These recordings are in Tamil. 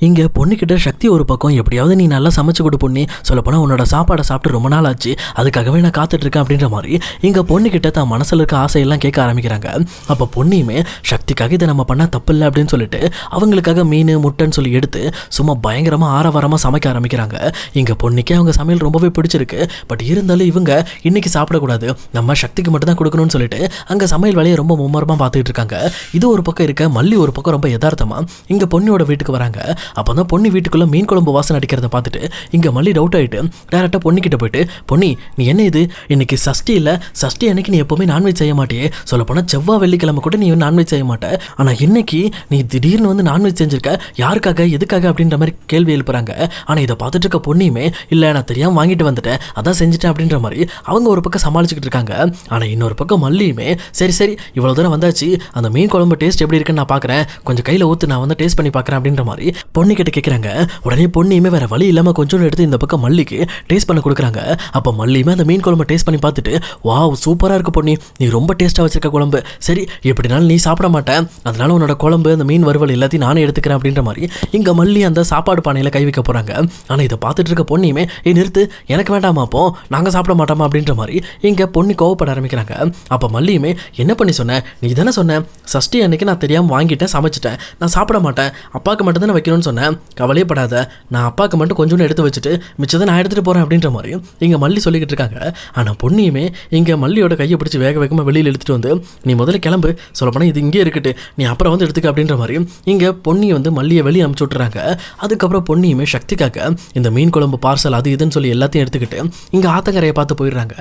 இங்கே பொண்ணுக்கிட்ட சக்தி ஒரு பக்கம் எப்படியாவது நீ நல்லா சமைச்சு கொடு பொண்ணு, சொல்லப்போனால் உன்னோட சாப்பாடை சாப்பிட்டு ரொம்ப நாள் ஆச்சு, அதுக்காகவே நான் காத்துட்ருக்கேன் அப்படின்ற மாதிரி இங்கே பொண்ணுக்கிட்ட தான் மனசில் இருக்க ஆசையெல்லாம் கேட்க ஆரம்பிக்கிறாங்க. அப்போ பொண்ணையுமே சக்திக்காக இதை நம்ம பண்ணால் தப்பு இல்லை அப்படின்னு சொல்லிட்டு அவங்களுக்காக மீன் முட்டைன்னு சொல்லி எடுத்து சும்மா பயங்கரமாக ஆரவாரமாக சமைக்க ஆரம்பிக்கிறாங்க. இங்கே பொண்ணுக்கே அவங்க சமையல் ரொம்பவே பிடிச்சிருக்கு. பட் இருந்தாலும் இவங்க இன்னைக்கு சாப்பிடக்கூடாது, நம்ம சக்திக்கு மட்டும் தான் கொடுக்கணும்னு சொல்லிட்டு அங்கே சமையல் வேலையை ரொம்ப மும்மரமாக பார்த்துட்டு இருக்காங்க. இது ஒரு பக்கம் இருக்க, மல்லி ஒரு பக்கம் ரொம்ப யதார்த்தமாக இங்கே பொண்ணியோட வீட்டுக்கு வராங்க. அப்போ தான் பொண்ணு வீட்டுக்குள்ளே மீன் குழம்பு வாசனை அடிக்கிறத பார்த்துட்டு இங்கே மல்லி டவுட் ஆகிட்டு டேரெக்டாக பொண்ணுக்கிட்ட போயிட்டு, பொன்னி நீ என்ன இது இன்னைக்கு சஷ்டி இல்லை, சஷ்டி அன்னைக்கு நீ எப்போவுமே நான்வெஜ் செய்ய மாட்டியே, சொல்லப்போனால் செவ்வாய் வெள்ளிக்கிழமை கூட நீ நான்வெஜ் செய்ய மாட்டேன், ஆனால் இன்னைக்கு நீ திடீர்னு வந்து நான்வெஜ் செஞ்சிருக்க, யாருக்காக எதுக்காக அப்படின்ற மாதிரி கேள்வி எழுப்புறாங்க. ஆனால் இதை பார்த்துட்டு இருக்க பொண்ணியுமே இல்லை நான் தெரியாமல் வாங்கிட்டு வந்துட்டேன், அதான் செஞ்சுட்டேன் அப்படின்ற மாதிரி அவங்க ஒரு பக்கம் சமாளிச்சுக்கிட்டு இருக்காங்க. ஆனால் இன்னொரு பக்கம் மல்லியுமே சரி சரி இவ்வளோ தூரம் வந்தாச்சு, அந்த மீன் குழம்பு டேஸ்ட் எப்படி இருக்குன்னு நான் பார்க்குறேன், கொஞ்சம் கையில் ஊற்று நான் வந்து டேஸ்ட் பண்ணி பார்க்குறேன் அப்படின்ற மாதிரி பொண்ணுக்கிட்ட கேட்குறாங்க. உடனே பொண்ணியுமே வேற வழி இல்லாமல் கொஞ்சோண்டு எடுத்து இந்த பக்கம் மல்லிக்கு டேஸ்ட் பண்ண கொடுக்குறாங்க. அப்போ மல்லியுமே அந்த மீன் குழம்பு டேஸ்ட் பண்ணி பார்த்துட்டு வாவ் சூப்பராக இருக்கு பொண்ணி, நீ ரொம்ப டேஸ்ட்டாக வச்சிருக்க குழம்பு, சரி எப்படினாலும் நீ சாப்பிட மாட்டேன், அதனால உன்னோட குழம்பு அந்த மீன் வறுவல் எல்லாத்தையும் நானே எடுத்துக்கிறேன் அப்படின்ற மாதிரி இங்கே மல்லி அந்த சாப்பாடு பானையில் கை வைக்க போகிறாங்க. ஆனால் இதை பார்த்துட்டு இருக்க பொண்ணியுமே நிறுத்து எனக்கு வேண்டாமா, அப்போ நாங்கள் சாப்பிட மாட்டோமா அப்படின்ற மாதிரி இங்கே பொண்ணு கோவப்பட ஆரம்பிக்கிறாங்க. அப்போ மல்லியுமே என்ன பண்ணி சொன்னேன், நீ தானே சொன்னேன் சஷ்டி அன்னைக்கு நான் தெரியாமல் வாங்கிட்டேன் சமைச்சிட்டேன், நான் சாப்பிட மாட்டேன், அப்பாவுக்கு மட்டும் தானே வைக்கணும்னு சொன்னேன், கவலையப்படாத நான் அப்பாவுக்கு மட்டும் கொஞ்சோண்டு எடுத்து வச்சுட்டு மிச்சத்தை நான் எடுத்துகிட்டு போகிறேன் அப்படின்ற மாதிரி இங்கே மல்லி சொல்லிக்கிட்டு இருக்காங்க. ஆனால் பொண்ணியுமே இங்கே மல்லியோட கையை பிடிச்சி வேக வேகமாக வெளியில் எடுத்துகிட்டு வந்து நீ முதல்ல கிளம்பு, சொல்லப்போனால் இது இங்கே இருக்கட்டு, நீ அப்புறம் வந்து எடுத்துக்க அப்படின்ற மாதிரி இங்கே பொண்ணி வந்து மல்லியை வெளியே அனுப்பிச்சு விட்டுறாங்க. அதுக்கப்புறம் பொண்ணியுமே சக்திக்காக இந்த மீன் குழம்பு பார்சல் அது இதுன்னு சொல்லி எல்லாத்தையும் எடுத்துக்கிட்டு இங்கே ஆத்தங்கரையை பார்த்து போயிடுறாங்க.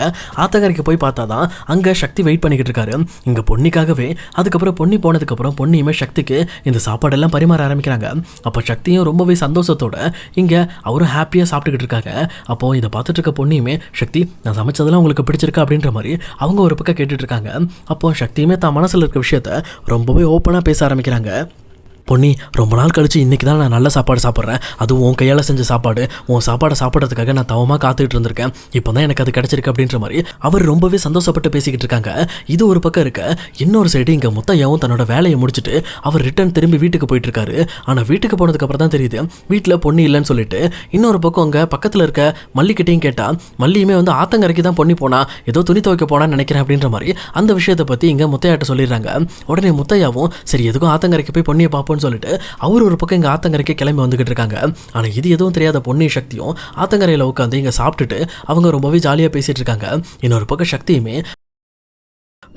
ஆத்தங்கரைக்கு போய் பார்த்தா தான் அங்கே சக்தி வெயிட் பண்ணிக்கிட்டு இருக்காரு இங்கே பொண்ணிக்காகவே. அதுக்கப்புறம் பொண்ணி போனதுக்கப்புறம் பொண்ணியுமே சக்திக்கு இந்த சாப்பாடெல்லாம் பரிமாற ஆரம்பிக்கிறாங்க. அப்போ சக்தியும் ரொம்பவே சந்தோஷத்தோட இங்கே அவரும் ஹாப்பியாக சாப்பிட்டுக்கிட்டு இருக்காங்க. அப்போது இதை பார்த்துட்டு இருக்க பொண்ணியுமே சக்தி நான் சமைச்சதெல்லாம் உங்களுக்கு பிடிச்சிருக்கா அப்படின்ற மாதிரி அவங்க ஒரு பக்கம் கேட்டுட்டு இருக்காங்க. அப்போது சக்தியுமே தான் மனசில் இருக்க விஷயத்த ரொம்பவே ஓப்பனாக பேச ஆரம்பிக்கிறாங்க. பொன்னி ரொம்ப நாள் கழிச்சு இன்றைக்கி தான் நான் நல்ல சாப்பாடு சாப்பிட்றேன், அதுவும் உன் கையால் செஞ்ச சாப்பாடு, உன் சாப்பாடை சாப்பிட்றதுக்காக நான் தவமாக காத்துக்கிட்டு இருந்திருக்கேன், இப்போ தான் எனக்கு அது கிடச்சிருக்கு அப்படின்ற மாதிரி அவர் ரொம்பவே சந்தோஷப்பட்டு பேசிக்கிட்டு இருக்காங்க. இது ஒரு பக்கம் இருக்க, இன்னொரு சைடு இங்கே முத்தையாவும் தன்னோட வேலையை முடிச்சுட்டு அவர் ரிட்டர்ன் திரும்பி வீட்டுக்கு போயிட்டு இருக்காரு. ஆனால் வீட்டுக்கு போனதுக்கப்புறம் தான் தெரியுது வீட்டில் பொண்ணு இல்லைன்னு சொல்லிட்டு. இன்னொரு பக்கம் அங்கே பக்கத்தில் இருக்க மல்லிக்கிட்டையும் கேட்டால் மல்லியுமே வந்து ஆத்தங்கரைக்கு தான் பொண்ணி போனா, ஏதோ துணி துவைக்க போனான்னு நினைக்கிறேன் அப்படின்ற மாதிரி அந்த விஷயத்தை பற்றி இங்கே முத்தையாட்ட சொல்லிடுறாங்க. உடனே முத்தையாவும் சரி எதுக்கும் ஆத்தங்கரைக்கு போய் பொண்ணியை பார்ப்போம் சொல்லிட்டு அவர் ஒரு பக்கம் இங்க ஆத்தங்கரைக்கு கிளம்பி வந்துகிட்டு இருக்காங்க. ஆனா இது எதுவும் தெரியாத பொன்னி சக்தியும் ஆத்தங்கரையில உட்காந்து இங்க சாப்பிட்டுட்டு அவங்க ரொம்பவே ஜாலியா பேசிட்டு இருக்காங்க. இன்னொரு பக்கம் சக்தியுமே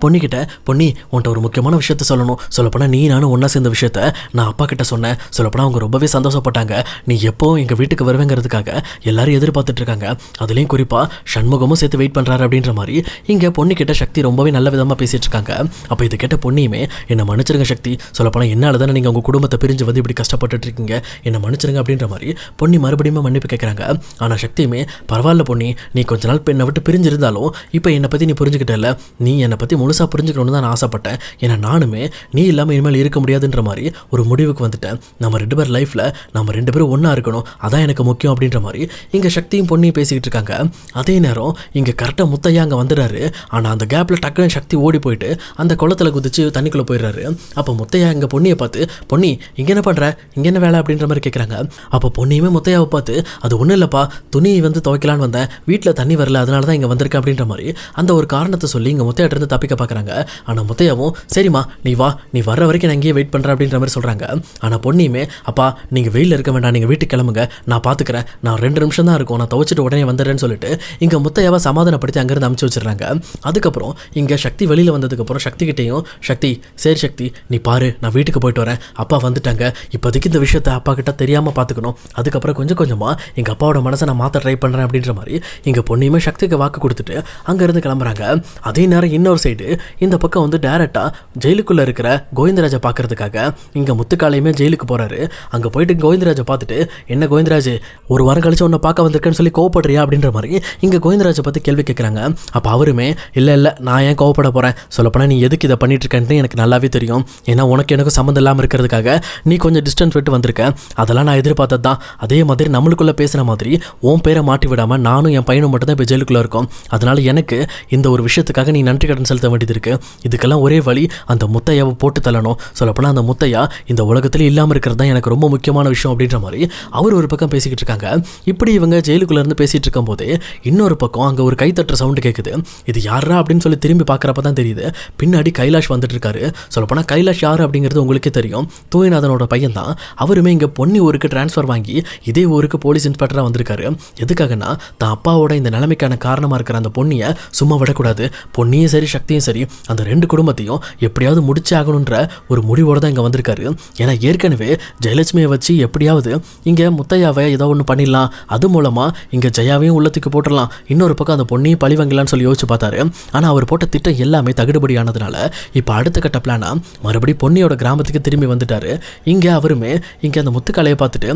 பொண்ணிக்கிட்ட பொன்னி உன்ட்ட ஒரு முக்கியமான விஷயத்த சொல்லணும், சொல்லப்போனால் நீ நானும் ஒன்றா சேர்ந்த விஷயத்த நான் அப்பா கிட்ட சொன்னேன், சொல்லப்போனால் அவங்க ரொம்பவே சந்தோஷப்பட்டாங்க, நீ எப்போ எங்கள் வீட்டுக்கு வருவேங்கிறதுக்காக எல்லாரும் எதிர்பார்த்துட்டு இருக்காங்க, அதுலேயும் குறிப்பாக சண்முகமும் சேர்த்து வெயிட் பண்ணுறாரு அப்படின்ற மாதிரி இங்கே பொண்ணுக்கிட்ட சக்தி ரொம்பவே நல்ல விதமாக பேசிகிட்டு இருக்காங்க. அப்போ இது கேட்ட பொண்ணியுமே என்னை மன்னிச்சிருங்க சக்தி, சொல்லப்போனால் என்னால் தானே நீங்கள் உங்கள் குடும்பத்தை பிரிஞ்சு வந்து இப்படி கஷ்டப்பட்டுட்டு இருக்கீங்க, என்னை மன்னிச்சிருங்க அப்படின்ற மாதிரி பொன்னி மறுபடியும் மன்னிப்பு கேட்குறாங்க. ஆனால் சக்தியுமே பரவாயில்ல பொன்னி, நீ கொஞ்ச நாள் என்னை விட்டு பிரிஞ்சிருந்தாலும் இப்போ என்னை பற்றி நீ புரிஞ்சுக்கிட்டல, நீ என்னை பற்றி முழுசாக புரிஞ்சுக்கணும்னு தான் நான் ஆசைப்பட்டேன், ஏன்னா நானுமே நீ இல்லாமல் இனிமேல் இருக்க முடியாதுன்ற மாதிரி ஒரு முடிவுக்கு வந்துட்டேன், நம்ம 2 பேர் லைஃப்பில் நம்ம 2 பேரும் ஒன்றா இருக்கணும், அதான் எனக்கு முக்கியம் அப்படின்ற மாதிரி இங்கே சக்தியும் பொண்ணியும் பேசிக்கிட்டு இருக்காங்க. அதே நேரம் இங்கே கரெக்டாக முத்தையா அங்கே வந்துடுறாரு. ஆனால் அந்த கேப்பில் டக்குன்னு சக்தி ஓடி போயிட்டு அந்த குளத்தில் குதிச்சு தண்ணிக்குள்ளே போயிடுறாரு. அப்போ முத்தையா இங்கே பொண்ணியை பார்த்து பொன்னி இங்கே என்ன பண்ணுற, இங்கே என்ன வேலை அப்படின்ற மாதிரி கேட்குறாங்க. அப்போ பொண்ணியுமே முத்தையாவை பார்த்து அது ஒன்றும் இல்லைப்பா, துணி வந்து துவைக்கலான்னு வந்தேன், வீட்டில் தண்ணி வரல அதனால தான் இங்கே வந்திருக்கேன் அப்படின்ற மாதிரி அந்த ஒரு காரணத்தை சொல்லி இங்கே முத்தையாட்டிருந்து தப்பிக்க பார்க்குறாங்க. ஆனால் முத்தையாவும் சரிம்மா நீ வா, நீ வர்ற வரைக்கும் நான் இங்கேயே வெயிட் பண்ணுறேன் அப்படின்ற மாதிரி சொல்கிறாங்க. ஆனால் பொண்ணியுமே அப்பா நீங்கள் வெயிலில் இருக்க வேண்டாம், நீங்கள் வீட்டுக்கு கிளம்புங்க, நான் பார்த்துக்கிறேன், நான் 2 நிமிஷம் தான் இருக்கும், நான் துவைச்சிட்டு உடனே வந்துடுறேன்னு சொல்லிட்டு இங்கே முத்தையாவை சமாதானப்படுத்தி அங்கேருந்து அமுச்சு வச்சிடுறாங்க. அதுக்கப்புறம் இங்கே சக்தி வெளியில் வந்ததுக்கப்புறம் சக்திகிட்டையும் சக்தி சரி சக்தி நீ பாரு நான் வீட்டுக்கு போயிட்டு வரேன், அப்பா வந்துட்டாங்க, இப்போதைக்கு இந்த விஷயத்தை அப்பா கிட்ட தெரியாமல் பார்த்துக்கணும், அதுக்கப்புறம் கொஞ்சம் கொஞ்சமாக எங்கள் அப்பாவோட மனசை நான் மாற்ற ட்ரை பண்ணுறேன் அப்படின்ற மாதிரி இங்கே பொண்ணியுமே சக்திக்கு வாக்கு கொடுத்துட்டு அங்கேருந்து கிளம்புறாங்க. அதே நேரம் இன்னொரு சைடு இந்த பக்கம் வந்து டேரெக்டாக ஜெயிலுக்குள்ளே இருக்கிற கோவிந்தராஜை பார்க்கறதுக்காக இங்கே முத்துக்காலையுமே ஜெயிலுக்கு போகிறாரு. அங்கே போயிட்டு கோவிந்தராஜை பார்த்துட்டு என்ன கோவிந்தராஜ் ஒரு வாரம் கழிச்சு உன்னை பார்க்க வந்திருக்கேன்னு சொல்லி கோவப்படுறியா அப்படின்ற மாதிரி இங்கே கோவிந்தராஜை பற்றி கேள்வி கேட்குறாங்க. அப்போ அவருமே இல்லை நான் ஏன் கோவப்பட போகிறேன், சொல்லப்போனால் நீ எதுக்கு இதை பண்ணிட்டு இருக்கேன்ட்டு எனக்கு நல்லாவே தெரியும், ஏன்னா உனக்கு எனக்கும் சம்மந்தம் இல்லாமல் இருக்கிறதுக்காக நீ கொஞ்சம் டிஸ்டன்ஸ் விட்டு வந்திருக்க, அதெல்லாம் நான் எதிர்பார்த்தது தான், அதே மாதிரி நம்மளுக்குள்ளே பேசுகிற மாதிரி உன் பேரை மாட்டி விடாமல் நானும் என் பையனும் மட்டும் தான் இப்போ ஜெயிலுக்குள்ளே இருக்கோம், அதனால் எனக்கு இந்த ஒரு விஷயத்துக்காக நீ நன்றி கடன் செலுத்த வேண்டியது இருக்குது. இதுக்கெல்லாம் ஒரே வழி அந்த முத்தையாவை போட்டு தள்ளணும். சொல்லப்போனால் அந்த முத்தையா இந்த உலகத்தில் இல்லாமல் இருக்கிறது தான் எனக்கு ரொம்ப முக்கியமான விஷயம் அப்படின்ற மாதிரி அவர் ஒரு பக்கம் பேசிக்கிட்டு இருக்காங்க. இப்படி இவங்க ஜெயிலுக்குள்ளேருந்து பேசிகிட்டு இருக்கும்போதே இன்னொரு பக்கம் அங்கே ஒரு கைத்தட்டுற சவுண்டு கேட்குது. இது யாரா அப்படின்னு சொல்லி திரும்பி பார்க்குறப்ப தான் தெரியுது பின்னாடி கைலாஷ் வந்துட்டு இருக்காரு. சொல்லப்போனால் கைலாஷ் யார் அப்படிங்கிறது உங்களுக்கே தெரியும், தூய்நாதனோட பையன் தான். அவருமே இங்கே பொன்னி ஊருக்கு டிரான்ஸ்ஃபர் வாங்கி இதே ஊருக்கு போலீஸ் இன்ஸ்பெக்டராக வந்திருக்காரு. எதுக்காகனா தான் அப்பாவோட இந்த நிலைமைக்கான காரணமாக இருக்கிற அந்த பொன்னியை சும்மா விடக்கூடாது, பொன்னியும் சரி சக்தியும் சரி அந்த ரெண்டு குடும்பத்தையும் எப்படியாவது முடிச்சு ஆகணுன்ற ஒரு முடிவோடு தான் இங்கே வந்திருக்காரு. ஏன்னா ஏற்கனவே ஜெயலட்சுமியை வச்சு எப்படியாவது இங்கே முத்தையாவை ஏதோ ஒன்று பண்ணிடலாம், அது மூலமாக இங்கே ஜெயாவையும் உள்ளத்துக்கு போட்டுடலாம், இன்னொரு பக்கம் அந்த பொன்னியும் பழி வாங்கலான்னு சொல்லி யோசிச்சு பார்த்தாரு. ஆனால் அவர் போட்ட திட்டம் எல்லாமே தகுடுபடி ஆனதுனால இப்போ அடுத்த கட்ட பிளானா மறுபடியும் பொன்னியோட கிராமத்துக்கு திரும்பி வந்துட்டாரு. இங்கே அவருமே இங்கே அந்த முத்துக்காலையை பார்த்துட்டு,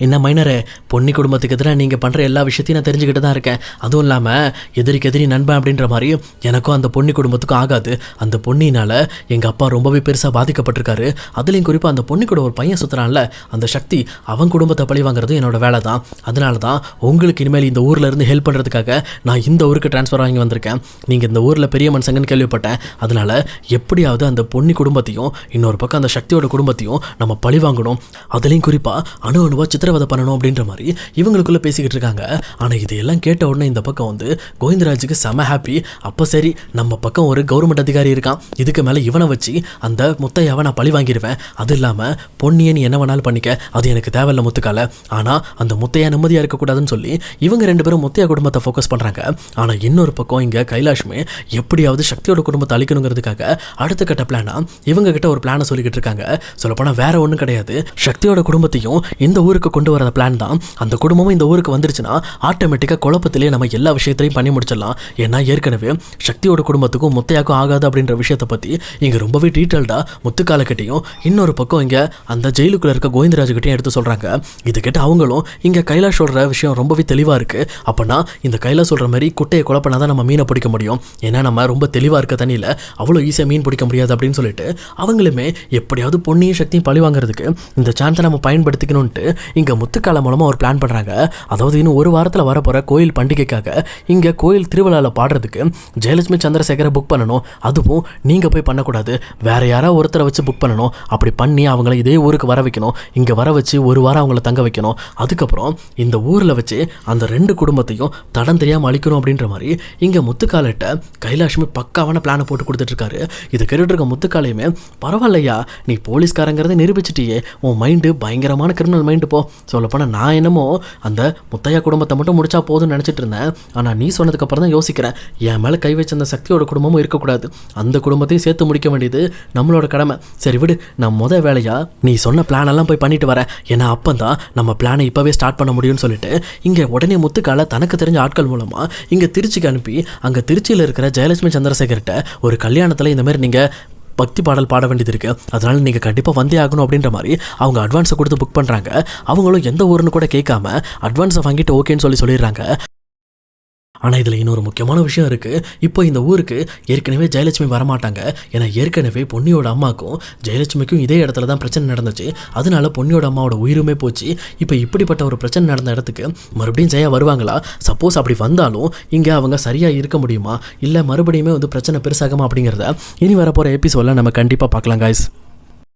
என்ன மைனரே, பொன்னி குடும்பத்துக்கு எதிராக நீங்கள் பண்ணுற எல்லா விஷயத்தையும் நான் தெரிஞ்சுக்கிட்டு தான் இருக்கேன். அதுவும் இல்லாமல் எதிரிக்கு எதிரி நண்பன் அப்படின்ற மாதிரி எனக்கும் அந்த பொன்னி குடும்பத்துக்கும் ஆகாது. அந்த பொன்னினால் எங்கள் அப்பா ரொம்பவே பெருசாக பாதிக்கப்பட்டிருக்காரு. அதுலேயும் குறிப்பாக அந்த பொன்னி கூட ஒரு பையன் சுற்றுறான்ல அந்த சக்தி, அவன் குடும்பத்தை பழி வாங்குறதும் என்னோட வேலை தான். அதனால தான் உங்களுக்கு இனிமேல் இந்த ஊரில் இருந்து ஹெல்ப் பண்ணுறதுக்காக நான் இந்த ஊருக்கு ட்ரான்ஸ்ஃபர் வாங்கி வந்திருக்கேன். நீங்கள் இந்த ஊரில் பெரிய மனுஷங்கன்னு கேள்விப்பட்டேன். அதனால் எப்படியாவது அந்த பொன்னி குடும்பத்தையும் இன்னொரு பக்கம் அந்த சக்தியோட குடும்பத்தையும் நம்ம பழி வாங்கணும். அதுலேயும் குறிப்பாக அணுவா சித்திரவதை பண்ணணும் அப்படின்ற மாதிரி இவங்களுக்குள்ள பேசிக்கிட்டு இருக்காங்க. ஆனால் இதையெல்லாம் கேட்ட உடனே இந்த பக்கம் வந்து கோவிந்தராஜுக்கு செம ஹாப்பி. அப்போ சரி, நம்ம பக்கம் ஒரு கவர்மெண்ட் அதிகாரி இருக்கான், இதுக்கு மேலே இவனை வச்சு அந்த முத்தையாவை நான் பழி வாங்கிடுவேன். அது இல்லாமல் பொன்னியை நீ என்ன வேணாலும் பண்ணிக்க, அது எனக்கு தேவையில்ல முத்துக்கால. ஆனால் அந்த முத்தையா நிம்மதியாக இருக்கக்கூடாதுன்னு சொல்லி இவங்க ரெண்டு பேரும் முத்தையா குடும்பத்தை ஃபோக்கஸ் பண்ணுறாங்க. ஆனால் இன்னொரு பக்கம் இங்கே கைலாஷ்மே எப்படியாவது சக்தியோட குடும்பத்தை அழிக்கணுங்கிறதுக்காக அடுத்த கட்ட பிளானா இவங்க கிட்ட ஒரு பிளானை சொல்லிக்கிட்டு இருக்காங்க. சொல்லப்போனால் வேற ஒன்றும் கிடையாது, சக்தியோட குடும்பத்தையும் இந்த ஊருக்கு கொண்டு வர பிளான் தான். அந்த குடும்பமும் இந்த ஊருக்கு வந்துருச்சுன்னா ஆட்டோமேட்டிக்காக குழப்பத்திலே நம்ம எல்லா விஷயத்தையும் பண்ணி முடிச்சிடலாம். ஏன்னா ஏற்கனவே சக்தியோட குடும்பத்துக்கும் முத்தையாக்கும் ஆகாது அப்படின்ற விஷயத்தை பற்றி இங்கே ரொம்பவே டீட்டெயில்டாக முத்துக்காலக்கிட்டையும் இன்னொரு பக்கம் இங்கே அந்த ஜெயிலுக்குள்ளே இருக்க கோவிந்தராஜுக்கிட்டையும் எடுத்து சொல்கிறாங்க. இது கேட்டு அவங்களும் இங்கே கைலாஷ் சொல்கிற விஷயம் ரொம்பவே தெளிவாக இருக்குது. அப்போனா இந்த கைலாஷ் சொல்கிற மாதிரி குட்டையை குழப்பினா தான் நம்ம மீனை பிடிக்க முடியும். ஏன்னா நம்ம ரொம்ப தெளிவாக இருக்க தண்ணியில் அவ்வளோ ஈஸியாக மீன் பிடிக்க முடியாது அப்படின்னு சொல்லிட்டு அவங்களுமே எப்படியாவது பொன்னியும் சக்தியும் பழி வாங்குறதுக்கு இந்த சான்ஸை நம்ம பயன்படுத்திக்கணும்ட்டு இங்கே முத்துக்கால மூலமாக ஒரு பிளான் பண்ணுறாங்க. அதாவது இன்னும் ஒரு வாரத்தில் வரப்போகிற கோயில் பண்டிகைக்காக இங்கே கோயில் திருவிழாவில் பாடுறதுக்கு ஜெயலட்சுமி சந்திரசேகரை புக் பண்ணணும். அதுவும் நீங்கள் போய் பண்ணக்கூடாது, வேற யாராவது ஒருத்தரை வச்சு புக் பண்ணணும். அப்படி பண்ணி அவங்கள இதே ஊருக்கு வர வைக்கணும். இங்கே வர வச்சு ஒரு வாரம் அவங்கள தங்க வைக்கணும். அதுக்கப்புறம் இந்த ஊரில் வச்சு அந்த ரெண்டு குடும்பத்தையும் தடம் தெரியாமல் அழிக்கணும் அப்படின்ற மாதிரி இங்கே முத்துக்காலிட்ட கைலாஷ்மே பக்காவான பிளானை போட்டு கொடுத்துட்ருக்காரு. இதை கேட்டுட்டு இருக்க முத்துக்காலையுமே, பரவாயில்லையா, நீ போலீஸ்காரங்கிறத நிரூபிச்சிட்டியே, உன் மைண்டு பயங்கரமான கிரிமினல் மைண்டு போ. சொல்லப்போனால் நான் என்னமோ அந்த முத்தையா குடும்பத்தை மட்டும் முடிச்சா போதும்னு நினச்சிட்டு இருந்தேன். ஆனால் நீ சொன்னதுக்கப்புறம் தான் யோசிக்கிறேன், என் மேலே கை வச்ச அந்த சக்தியோட குடும்பமும் இருக்கக்கூடாது, அந்த குடும்பத்தையும் சேர்த்து முடிக்க வேண்டியது நம்மளோட கடமை. சரி விடு, நான் வேலையாக நீ சொன்ன பிளானெல்லாம் போய் பண்ணிட்டு வரேன். ஏன்னா அப்போ தான் நம்ம பிளானை இப்போவே ஸ்டார்ட் பண்ண முடியும்னு சொல்லிட்டு இங்கே உடனே முத்துக்கால தனக்கு தெரிஞ்ச ஆட்கள் மூலமாக இங்கே திருச்சிக்கு அனுப்பி அங்கே திருச்சியில் இருக்கிற ஜெயலட்சுமி சந்திரசேகர்கிட்ட ஒரு கல்யாணத்தில் இந்த மாதிரி நீங்கள் பக்தி பாடல் பாட வேண்டியது இருக்குது, அதனால் நீங்கள் கண்டிப்பாக வந்தே ஆகணும் அப்படின்ற மாதிரி அவங்க அட்வான்ஸை கொடுத்து புக் பண்ணுறாங்க. அவங்களும் எந்த ஊருன்னு கூட கேட்காம அட்வான்ஸை வாங்கிட்டு ஓகேன்னு சொல்லிடுறாங்க. ஆனால் இதில் இன்னொரு முக்கியமான விஷயம் இருக்குது. இப்போ இந்த ஊருக்கு ஏற்கனவே ஜெயலட்சுமி வரமாட்டாங்க. ஏன்னா ஏற்கனவே பொன்னியோட அம்மாவுக்கும் ஜெயலட்சுமிக்கும் இதே இடத்துல தான் பிரச்சனை நடந்துச்சு. அதனால பொன்னியோட அம்மாவோட உயிருமே போச்சு. இப்போ இப்படிப்பட்ட ஒரு பிரச்சனை நடந்த இடத்துக்கு மறுபடியும் ஜெயா வருவாங்களா? சப்போஸ் அப்படி வந்தாலும் இங்கே அவங்க சரியாக இருக்க முடியுமா, இல்லை மறுபடியுமே வந்து பிரச்சனை பெருசாகுமா அப்படிங்கிறத இனி வரப்போகிற எபிசோடில் நம்ம கண்டிப்பாக பார்க்கலாம் காய்ஸ்.